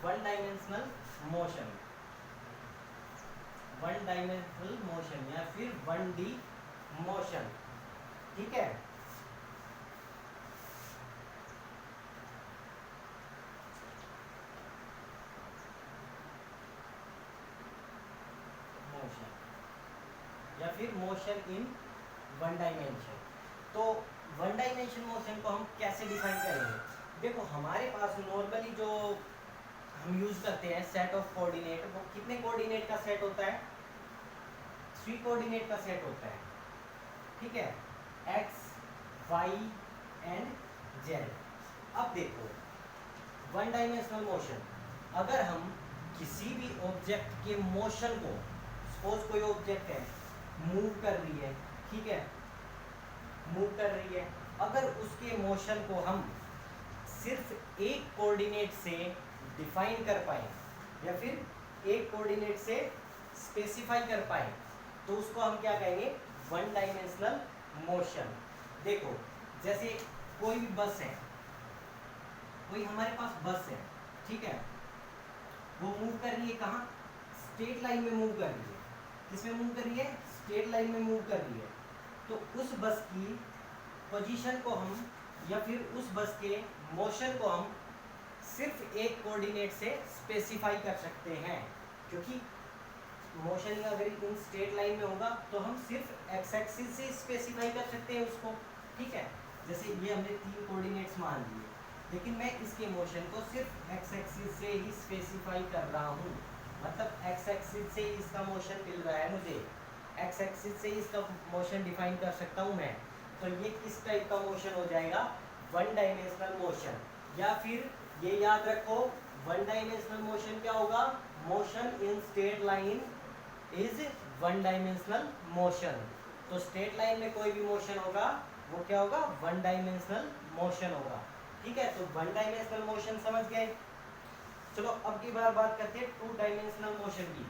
One dimensional motion, one dimensional motion या फिर 1D motion, ठीक है। मोशन या फिर मोशन इन वन डायमेंशन। तो वन डायमेंशन मोशन को हम कैसे डिफाइन करेंगे? देखो हमारे पास नॉर्मली जो हम यूज करते हैं सेट ऑफ कोऑर्डिनेट, वो कितने कोऑर्डिनेट का सेट होता है? 3 कोऑर्डिनेट का सेट होता है, ठीक है, एक्स वाई एंड जेड। अब देखो वन डायमेंशनल मोशन, अगर हम किसी भी ऑब्जेक्ट के मोशन को, सपोज कोई ऑब्जेक्ट है मूव कर रही है, ठीक है, मूव कर रही है, अगर उसके मोशन को हम सिर्फ एक कोऑर्डिनेट से डिफाइन कर पाए या फिर एक कोऑर्डिनेट से स्पेसिफाई कर पाए, तो उसको हम क्या कहेंगे? One dimensional motion. देखो जैसे कोई भी बस है, कोई हमारे पास बस है, ठीक है, वो मूव कर रही है कहाँ? स्ट्रेट लाइन में मूव कर रही है। किसमें मूव कर रही है? स्ट्रेट लाइन में मूव कर रही है। तो उस बस की पोजीशन को हम या फिर उस बस के मोशन को हम सिर्फ एक कोऑर्डिनेट से स्पेसिफाई कर सकते हैं, क्योंकि मोशन अगर इन स्ट्रेट लाइन में होगा तो हम सिर्फ एक्स एक्सिस से स्पेसिफाई कर सकते हैं उसको, ठीक है। जैसे ये हमने 3 कोऑर्डिनेट्स मान लिए, लेकिन मैं इसके मोशन को सिर्फ एक्स एक्सिस से ही स्पेसिफाई कर रहा हूँ, मतलब एक्स एक्सिस से ही इसका मोशन मिल रहा है मुझे, एक्स एक्सिस से ही इसका मोशन डिफाइन कर सकता हूँ मैं। तो ये किस टाइप का मोशन हो जाएगा? One dimensional motion. या फिर ये याद रखो, वन डायमेंशनल मोशन क्या होगा? Motion in straight line is one dimensional motion. तो स्ट्रेट लाइन में कोई भी मोशन होगा वो क्या होगा? वन डायमेंशनल मोशन होगा, ठीक है। तो वन डायमेंशनल मोशन समझ गए। चलो अब की बार बात करते हैं टू डायमेंशनल मोशन की।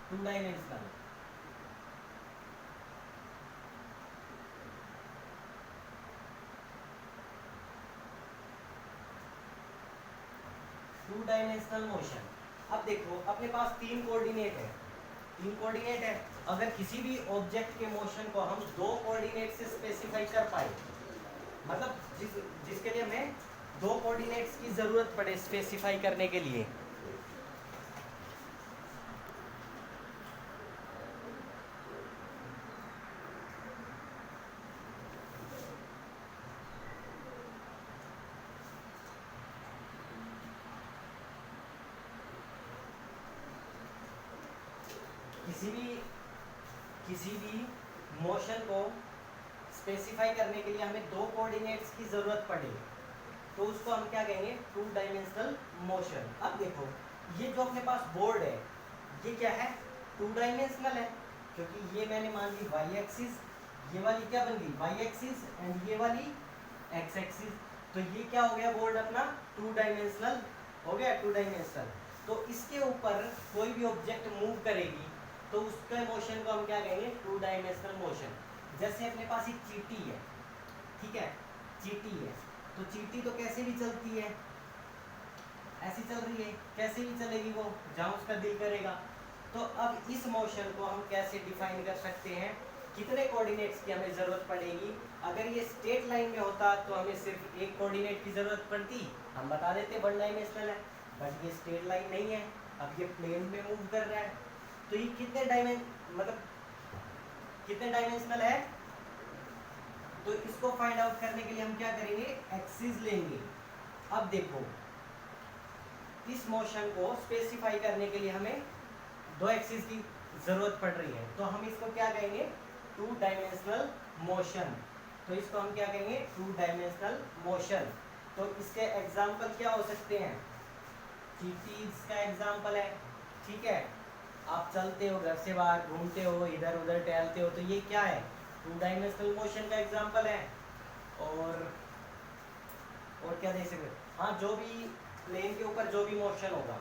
Two dimensional, two dimensional motion. अब देखो अपने पास 3 कोऑर्डिनेट है, 3 कोऑर्डिनेट है, अगर किसी भी ऑब्जेक्ट के मोशन को हम 2 कोऑर्डिनेट से स्पेसिफाई कर पाए, मतलब जिसके लिए हमें 2 कोऑर्डिनेट्स की जरूरत पड़े स्पेसिफाई करने के लिए, किसी भी मोशन को स्पेसिफाई करने के लिए हमें 2 कोऑर्डिनेट्स की जरूरत पड़े, तो उसको हम क्या कहेंगे? Two dimensional motion. अब देखो ये जो अपने पास बोर्ड है ये क्या है? टू डायमेंशनल है, क्योंकि ये मैंने मान ली वाई एक्सिस, ये वाली क्या बन गई? वाई एक्सिस, एंड ये वाली एक्स एक्सिस। तो ये क्या हो गया? बोर्ड अपना टू डायमेंशनल हो गया, टू डायमेंशनल। तो इसके ऊपर कोई भी ऑब्जेक्ट मूव करेगी तो उसके मोशन को हम क्या कहेंगे? Two dimensional motion. जैसे अपने पास एक चींटी है, ठीक है, चींटी है, तो चींटी तो कैसे भी चलती है, ऐसी चल रही है, कैसे भी चलेगी वो जहाँ उसका दिल करेगा। तो अब इस मोशन को हम कैसे डिफाइन कर सकते हैं? कितने कोऑर्डिनेट्स की हमें ज़रूरत पड़ेगी? अगर ये स्ट्रेट लाइन में होता तो हमें सिर्फ एक कोऑर्डिनेट की ज़रूरत पड़ती, हम बता देते वन डायमेंशनल है, बट ये स्ट्रेट लाइन नहीं है, अब ये प्लेन में मूव कर रहा है, तो ये कितने डायमेंशनल है? तो इसको फाइंड आउट करने के लिए हम क्या करेंगे? एक्सिस लेंगे। अब देखो इस मोशन को स्पेसिफाई करने के लिए हमें 2 एक्सिस की जरूरत पड़ रही है, तो हम इसको क्या कहेंगे? Two dimensional motion. तो इसको हम क्या कहेंगे? Two dimensional motion. तो इसके एग्जाम्पल क्या हो सकते हैं? चींटी का एग्जाम्पल है, ठीक है, आप चलते हो, घर से बाहर घूमते हो, इधर उधर टहलते हो, तो ये क्या है? टू डायमेंशनल मोशन का एग्जाम्पल है। और क्या देख सकते? हाँ, जो भी प्लेन के ऊपर जो भी मोशन होगा,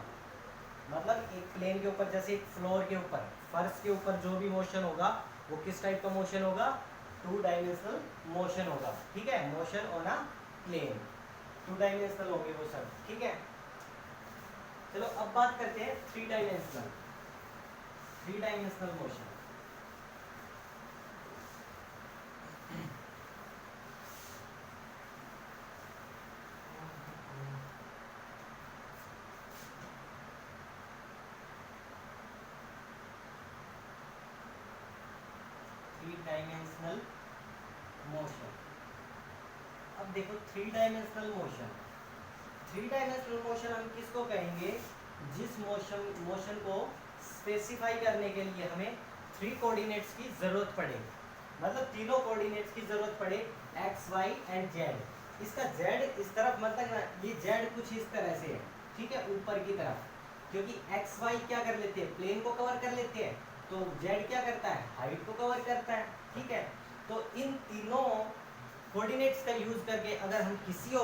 मतलब एक प्लेन के ऊपर, जैसे एक फ्लोर के ऊपर, फर्श के ऊपर जो भी मोशन होगा वो किस टाइप का मोशन होगा? टू डायमेंशनल मोशन होगा, ठीक है, motion on a plane, two dimensional होंगे वो सब, ठीक है। चलो अब बात करते हैं three dimensional motion. Three dimensional motion. अब देखो थ्री डायमेंशनल मोशन हम किसको कहेंगे, जिस मोशन को स्पेसिफाई करने के लिए हमें थ्री कोऑर्डिनेट्स की जरूरत पड़े, मतलब तीनों कोऑर्डिनेट्स की जरूरत पड़े, एक्स वाई एंड जेड। इसका जेड इस तरफ मतलब ना, ये जेड कुछ इस तरह से है, ठीक है, ऊपर की तरफ, क्योंकि एक्स वाई क्या कर लेते हैं, प्लेन को कवर कर लेते हैं, तो जेड क्या करता है, हाइट को कवर करता है, ठीक है। तो इन तीनों कोऑर्डिनेट्स का यूज करके अगर हम किसी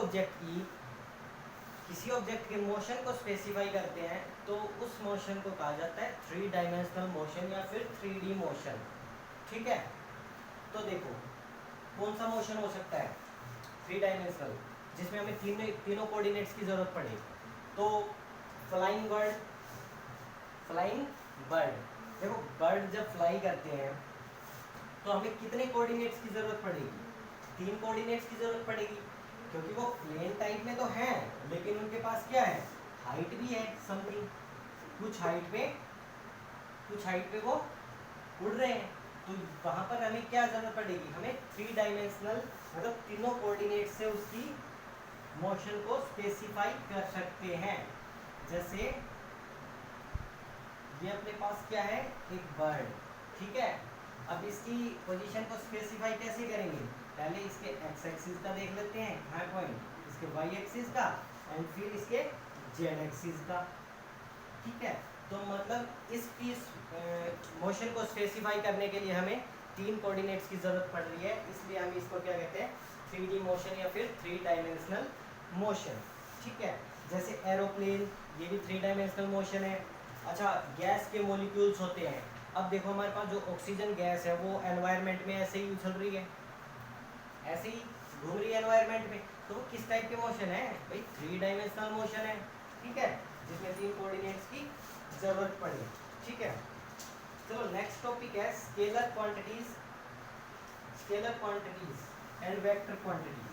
ऑब्जेक्ट के मोशन को स्पेसिफाई करते हैं तो उस मोशन को कहा जाता है थ्री डायमेंशनल मोशन या फिर 3D मोशन, ठीक है। तो देखो कौन सा मोशन हो सकता है थ्री डायमेंशनल, जिसमें हमें तीनों कोऑर्डिनेट्स की जरूरत पड़े। तो फ्लाइंग बर्ड, देखो बर्ड जब फ्लाई करते हैं तो हमें कितने कोऑर्डिनेट्स की जरूरत पड़ेगी, तीन कोऑर्डिनेट्स की जरूरत पड़ेगी, क्योंकि वो प्लेन टाइप में तो हैं लेकिन उनके पास क्या है, हाइट भी है समथिंग, कुछ हाइट पे वो उड़ रहे हैं। तो वहां पर हमें क्या जरूरत पड़ेगी, हमें थ्री डायमेंशनल मतलब तीनों कोऑर्डिनेट से उसकी मोशन को स्पेसिफाई कर सकते हैं। जैसे ये अपने पास क्या है, एक बर्ड, ठीक है। अब इसकी पोजीशन को स्पेसिफाई कैसे करेंगे, पहले इसके एक्स एक्सिस का देख लेते हैं कहाँ पॉइंट, इसके वाई एक्सिस का एंड फिर इसके जेड एक्सिस का, ठीक है। तो मतलब इसकी मोशन को स्पेसिफाई करने के लिए हमें तीन कोऑर्डिनेट्स की जरूरत पड़ रही है, इसलिए हम इसको क्या कहते हैं, 3D मोशन या फिर थ्री डायमेंशनल मोशन, ठीक है। जैसे एरोप्लेन, ये भी थ्री डायमेंशनल मोशन है। अच्छा, गैस के मॉलिक्यूल्स होते हैं, अब देखो हमारे पास जो ऑक्सीजन गैस है वो एनवायरनमेंट में ऐसे ही उछल रही है, ऐसे ही घूम रही है एनवायरनमेंट में, तो वो किस टाइप के मोशन है भाई, थ्री डायमेंशनल मोशन है, ठीक है, जिसमें तीन कोऑर्डिनेट्स की जरूरत पड़े, ठीक है। चलो नेक्स्ट टॉपिक है scalar quantities and vector quantities.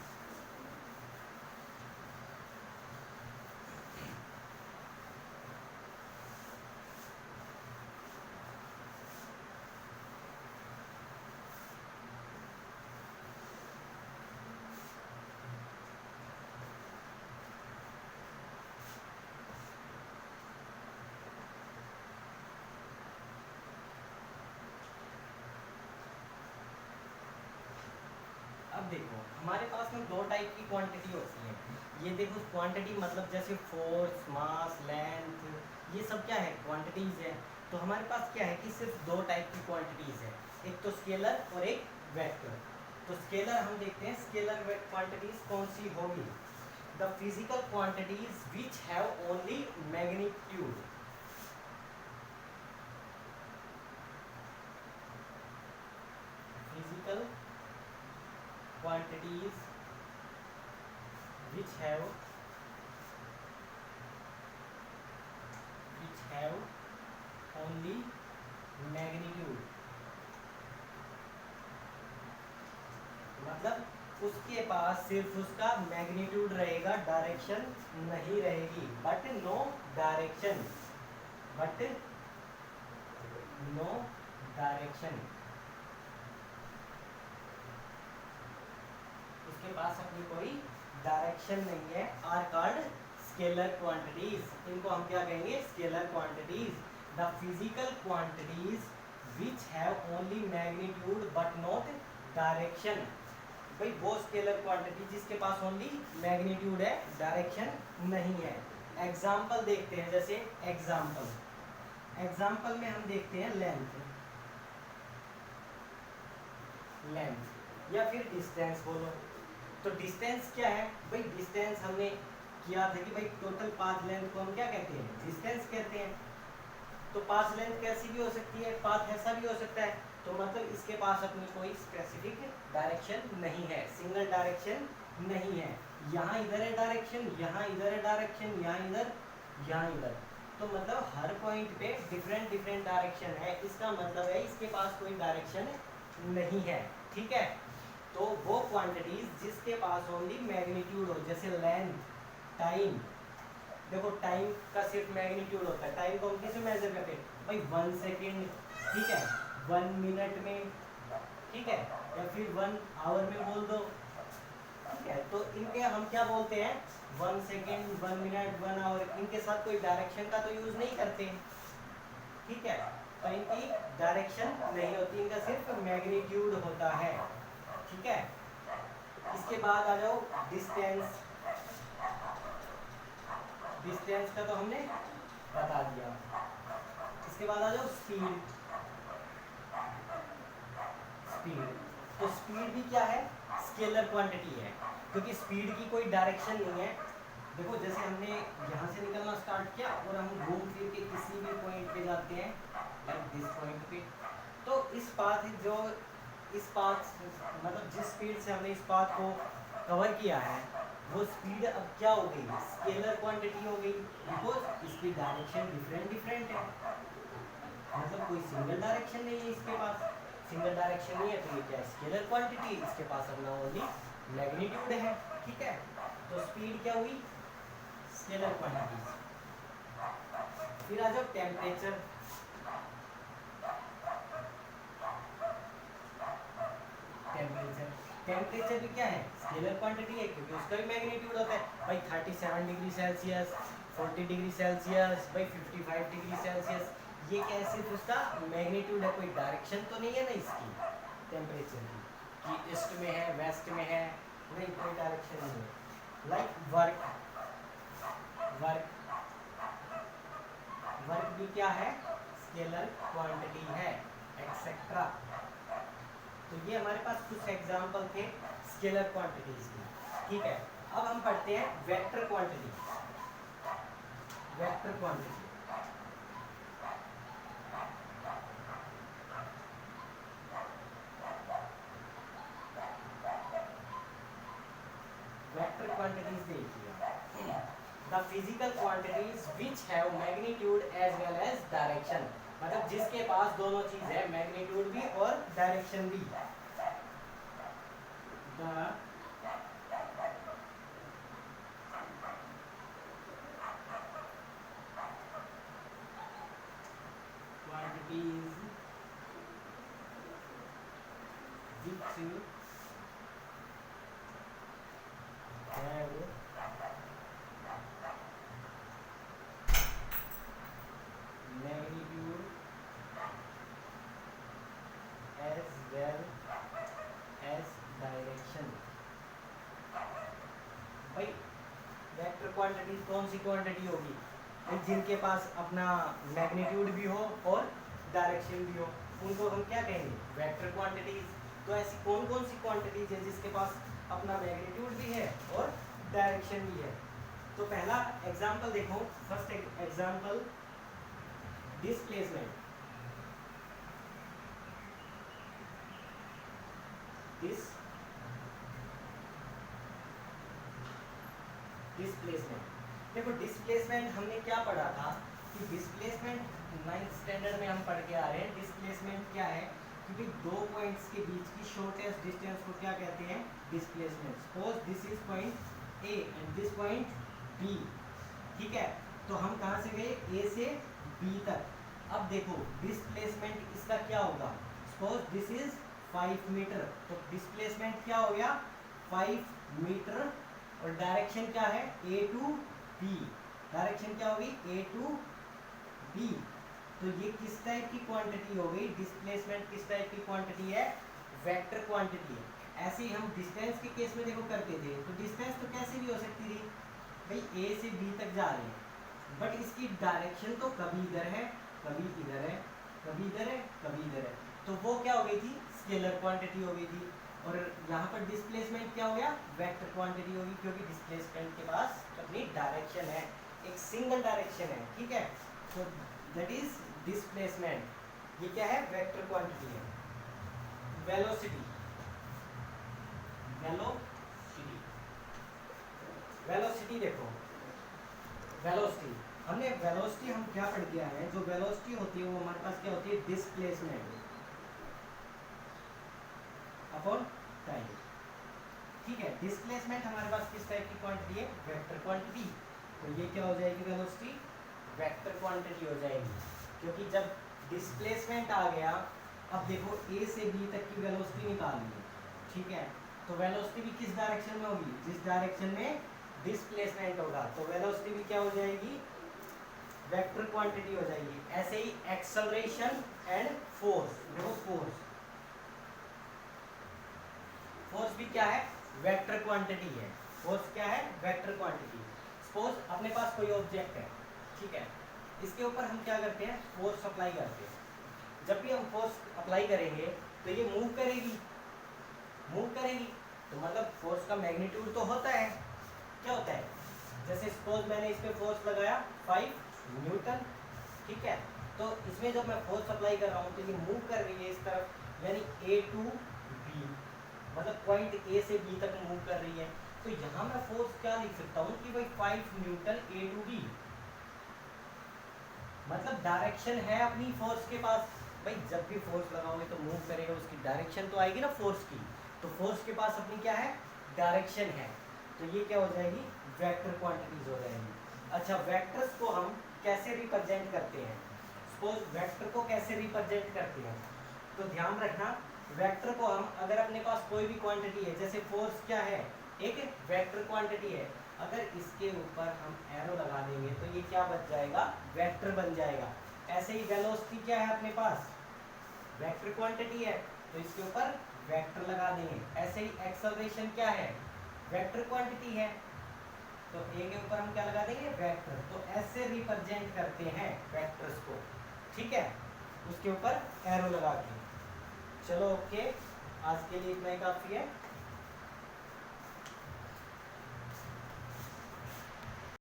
अब देखो हमारे पास में दो टाइप की क्वांटिटी होती है, ये देखो क्वांटिटी मतलब जैसे फोर्स, मास, लेंथ, ये सब क्या है, क्वांटिटीज है। तो हमारे पास क्या है कि सिर्फ दो टाइप की क्वांटिटीज है, एक तो स्केलर और एक वेक्टर। तो स्केलर हम देखते हैं, स्केलर क्वांटिटीज कौन सी होगी, the physical quantities which have only magnitude, physical quantities which have only magnitude, मतलब उसके पास सिर्फ उसका मैग्नीट्यूड रहेगा, डायरेक्शन नहीं रहेगी, बट नो डायरेक्शन, उसके पास अपनी कोई डायरेक्शन नहीं है, आर कॉल्ड स्केलर क्वांटिटीज। इनको हम क्या कहेंगे, scalar quantities. The physical quantities which have only magnitude but not direction, भाई वो स्केलर क्वांटिटी जिसके पास ओनली मैग्नीट्यूड है, डायरेक्शन नहीं है। एग्जाम्पल देखते हैं, जैसे एग्जाम्पल में हम देखते हैं लेंथ या फिर डिस्टेंस बोलो। तो डिस्टेंस क्या है भाई, डिस्टेंस हमने किया था कि भाई टोटल पाथ लेंथ को हम क्या कहते हैं, डिस्टेंस कहते हैं। तो पाथ लेंथ कैसी भी हो सकती है, पाथ ऐसा भी हो सकता है, तो मतलब इसके पास अपनी कोई स्पेसिफिक डायरेक्शन नहीं है, सिंगल डायरेक्शन नहीं है, यहाँ इधर है डायरेक्शन, यहाँ इधर है डायरेक्शन, यहाँ इधर यहाँ इधर, तो मतलब हर पॉइंट पे डिफरेंट डिफरेंट डायरेक्शन है, इसका मतलब है इसके पास कोई डायरेक्शन नहीं है, ठीक है। तो वो क्वांटिटीज जिसके पास ओनली मैग्नीट्यूड हो, जैसे लेंथ, टाइम, देखो टाइम का सिर्फ मैग्नीट्यूड होता है, टाइम को हम कैसे मेजर करते हैं भाई 1 सेकेंड, ठीक है, 1 मिनट में, ठीक है, या फिर 1 आवर में बोल दो, ठीक है। तो इनके हम क्या बोलते हैं, 1 सेकेंड, 1 मिनट, 1 आवर, इनके साथ कोई डायरेक्शन का तो यूज नहीं करते, ठीक है, तो इनकी डायरेक्शन नहीं होती, इनका सिर्फ मैग्नीट्यूड होता है, ठीक है। इसके बाद आ जाओ डिस्टेंस, डिस्टेंस का तो हमने बता दिया। इसके बाद आ जाओ स्पीड, स्पीड, तो स्पीड भी क्या है, स्केलर क्वांटिटी है, क्योंकि स्पीड की कोई डायरेक्शन नहीं है। देखो जैसे हमने यहाँ से निकलना स्टार्ट किया और हम घूम फिर के किसी भी पॉइंट पे जाते हैं, लाइक दिस पॉइंट पे, तो इस पाथ जो इस पाथ मतलब जिस स्पीड से हमने इस पाथ को कवर किया है, वो स्पीड अब क्या हो गई, स्केलर क्वांटिटी हो गई, बिकॉज इसकी डायरेक्शन डिफरेंट डिफरेंट है, मतलब कोई सिंगल डायरेक्शन नहीं है इसके पास, सिंगल डायरेक्शन नहीं है, तो ये क्या है, स्केलर क्वांटिटी, इसके पास अपना ओनली मैग्नीट्यूड है, ठीक है। तो स्पीड क्या हुई, स्केलर क्वांटिटीज। फिर आ जाओ टेम्परेचर, टेम्परेचर, टेम्परेचर भी क्या है, स्केलर क्वांटिटी है, क्योंकि उसका भी मैग्नीट्यूड होता है भाई, 37 डिग्री सेल्सियस, 40 डिग्री सेल्सियस, भाई 55 डिग्री सेल्सियस, ये क्या है, सिर्फ उसका मैग्नीट्यूड है, कोई डायरेक्शन तो नहीं है ना इसकी टेम्परेचर की, कि ईस्ट में है, वेस्ट में है, नहीं, कोई डायरेक्शन नहीं है। लाइक वर्क, वर्क, वर्क भी क्या है, स्केलर क्वांटिटी है, एक्सेट्रा। तो ये हमारे पास कुछ एग्जाम्पल थे स्केलर क्वांटिटीज के, ठीक है। अब हम पढ़ते हैं vector quantity, vector quantity, vector quantities देखिए, the physical quantities which have magnitude as well as direction, मतलब जिसके पास दोनों चीज है, मैग्नीट्यूड भी और डायरेक्शन भी। The quantities which have magnitude as well as direction, भाई वेक्टर क्वांटिटीज कौन सी क्वांटिटी होगी, जिनके पास अपना मैग्नीट्यूड भी हो और डायरेक्शन भी हो, उनको हम क्या कहेंगे, वेक्टर क्वांटिटीज। तो ऐसी कौन कौन सी क्वांटिटीज है जिसके पास अपना मैग्नीट्यूड भी है और डायरेक्शन भी है। तो पहला एग्जांपल देखो, फर्स्ट एग्जांपल डिस्प्लेसमेंट, डिस्प्लेसमेंट, देखो डिस्प्लेसमेंट हमने क्या पढ़ा था कि डिस्प्लेसमेंट 9th स्टैंडर्ड में हम पढ़ के आ रहे हैं। डिस्प्लेसमेंट क्या है, क्योंकि दो पॉइंट्स के बीच की शॉर्टेस्ट डिस्टेंस को क्या कहते हैं, displacement. Suppose this is point A and this point B, ठीक है, तो हम कहाँ से गए, ए से बी तक। अब देखो डिस्प्लेसमेंट इसका क्या होगा, सपोज दिस इज 5 मीटर, तो डिस्प्लेसमेंट क्या हो गया 5 मीटर, और डायरेक्शन क्या है, ए टू बी, डायरेक्शन क्या होगी, ए टू बी। तो ये किस टाइप की क्वांटिटी हो गई, डिस्प्लेसमेंट किस टाइप की क्वांटिटी है, वेक्टर क्वांटिटी है। ऐसे ही हम डिस्टेंस के केस में देखो करते थे, तो डिस्टेंस तो कैसे भी हो सकती थी भाई, ए से बी तक जा रहे हैं, बट इसकी डायरेक्शन तो कभी इधर है, कभी इधर है, कभी इधर है, कभी इधर है, तो वो क्या हो गई थी, स्केलर क्वांटिटी हो गई थी। और यहाँ पर डिस्प्लेसमेंट क्या हो गया, वेक्टर क्वांटिटी होगी, क्योंकि डिस्प्लेसमेंट के पास अपनी डायरेक्शन है, एक सिंगल डायरेक्शन है, ठीक है। तो दैट इज डिस्प्लेसमेंट। ये क्या है, वेक्टर क्वांटिटी है। वेलोसिटी, वेलोसिटी, वेलोसिटी देखो, वेलोसिटी हमने वेलोसिटी हम क्या पढ़ के आए हैं, जो वेलोसिटी होती है वो हमारे पास क्या होती है, डिस्प्लेसमेंट अपॉन टाइम। ठीक है, डिस्प्लेसमेंट हमारे पास किस टाइप की क्वांटिटी है, वेक्टर क्वांटिटी। तो ये क्या हो जाएगी वेलोसिटी, वेक्टर क्वांटिटी हो जाएगी, क्योंकि जब डिस्प्लेसमेंट आ गया, अब देखो ए से बी तक की वेलोसिटी निकालनी है। ठीक है, तो वेलोसिटी भी किस डायरेक्शन में होगी, जिस डायरेक्शन में डिस्प्लेसमेंट होगा, तो वेलोसिटी भी क्या हो जाएगी, वेक्टर क्वांटिटी हो जाएगी। ऐसे ही एक्सेलरेशन एंड फोर्स, देखो फोर्स, फोर्स भी क्या है, वेक्टर क्वांटिटी है। फोर्स क्या है, वेक्टर क्वांटिटी। सपोज अपने पास कोई ऑब्जेक्ट है, ठीक है, इसके ऊपर हम क्या करते हैं, फोर्स अप्लाई करते हैं। जब भी हम फोर्स अप्लाई करेंगे तो ये मूव करेगी, मूव करेगी, तो मतलब फोर्स का मैग्नीट्यूड तो होता है, क्या होता है, जैसे सपोज मैंने इस पे फोर्स लगाया 5 न्यूटन, ठीक है, तो इसमें जब मैं फोर्स अप्लाई कर रहा हूँ तो ये मूव कर रही है इस तरफ, यानी A to B, मतलब पॉइंट ए से बी तक मूव कर रही है। तो यहाँ मैं फोर्स क्या लिख सकता हूँ कि भाई 5 न्यूटन A to B, मतलब डायरेक्शन है अपनी फोर्स के पास। भाई जब भी फोर्स लगाओगे तो मूव करेगा, उसकी डायरेक्शन तो आएगी ना फोर्स की, तो फोर्स के पास अपनी क्या है, डायरेक्शन है। तो ये क्या हो जाएगी, वेक्टर क्वांटिटीज हो जाएगी। अच्छा, वेक्टर्स को हम कैसे रिप्रेजेंट करते हैं, सपोज वेक्टर को कैसे रिप्रेजेंट करते हैं, तो ध्यान रखना, वेक्टर को हम अगर अपने पास कोई भी क्वांटिटी है, जैसे फोर्स क्या है, एक वेक्टर क्वांटिटी है, अगर इसके ऊपर हम एरो लगा देंगे तो ये क्या बन जाएगा, वेक्टर बन जाएगा। ऐसे ही वेलोसिटी क्या है अपने पास, वेक्टर क्वांटिटी है, तो इसके ऊपर वेक्टर लगा देंगे। ऐसे ही एक्सेलरेशन क्या है, वेक्टर क्वांटिटी है, तो ए के ऊपर हम क्या लगा देंगे, वेक्टर। तो ऐसे रिप्रेजेंट करते हैं वेक्टर्स को, ठीक है, उसके ऊपर एरो लगा के। चलो ओके, आज के लिए इतना ही काफी है।